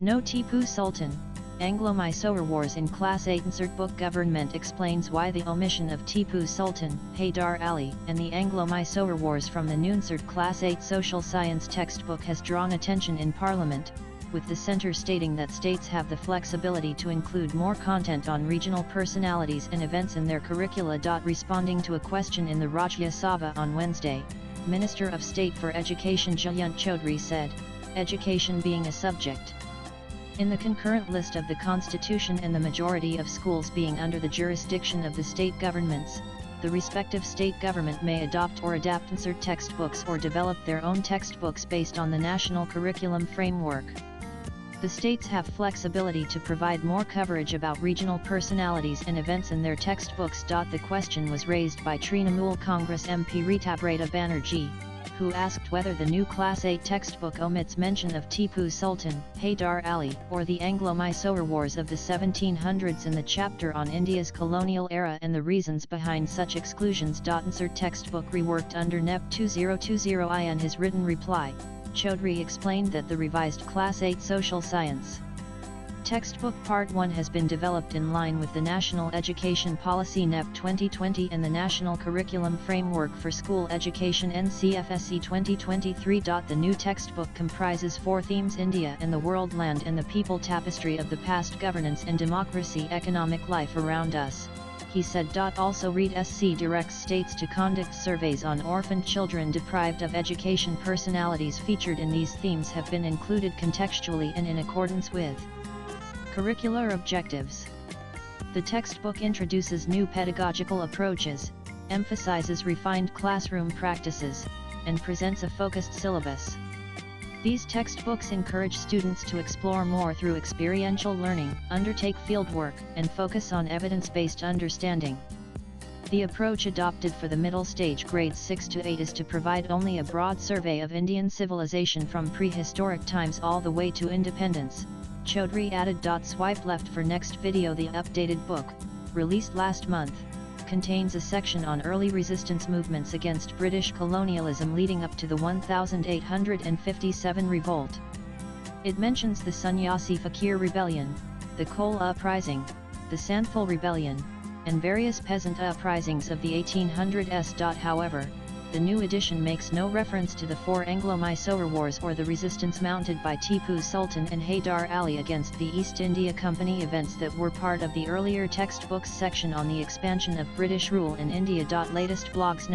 No Tipu Sultan, Anglo-Mysore Wars in Class 8 NCERT book. Government explains why the omission of Tipu Sultan, Haydar Ali, and the Anglo-Mysore Wars from the new NCERT Class 8 social science textbook has drawn attention in Parliament, with the centre stating that states have the flexibility to include more content on regional personalities and events in their curricula. Responding to a question in the Rajya Sabha on Wednesday, Minister of State for Education Jayant Chaudhry said, "Education being a subject in the concurrent list of the Constitution and the majority of schools being under the jurisdiction of the state governments, the respective state government may adopt or adapt NCERT textbooks or develop their own textbooks based on the national curriculum framework. The states have flexibility to provide more coverage about regional personalities and events in their textbooks." The question was raised by Trinamool Congress MP Ritabrata Banerjee, who asked whether the new Class 8 textbook omits mention of Tipu Sultan, Haydar Ali, or the Anglo-Mysore Wars of the 1700s in the chapter on India's colonial era and the reasons behind such exclusions. NCERT textbook reworked under NEP 2020. In his written reply, Chaudhry explained that the revised Class 8 Social Science Textbook Part 1 has been developed in line with the National Education Policy NEP 2020 and the National Curriculum Framework for School Education NCFSE 2023. The new textbook comprises 4 themes: India and the world, land and the people, tapestry of the past, governance and democracy, economic life around us, he said. Also read SC directs states to conduct surveys on orphaned children deprived of education. Personalities featured in these themes have been included contextually and in accordance with curricular objectives. The textbook introduces new pedagogical approaches, emphasizes refined classroom practices, and presents a focused syllabus. These textbooks encourage students to explore more through experiential learning, undertake fieldwork, and focus on evidence-based understanding. The approach adopted for the middle stage grades 6 to 8 is to provide only a broad survey of Indian civilization from prehistoric times all the way to independence, Chaudhry added. Swipe left for next video. The updated book, released last month, contains a section on early resistance movements against British colonialism leading up to the 1857 revolt. It mentions the Sannyasi Fakir Rebellion, the Coal Uprising, the Santhal Rebellion, and various peasant uprisings of the 1800s. However, the new edition makes no reference to the 4 Anglo-Mysore Wars or the resistance mounted by Tipu Sultan and Haydar Ali against the East India Company, events that were part of the earlier textbooks section on the expansion of British rule in India. Latest blogs.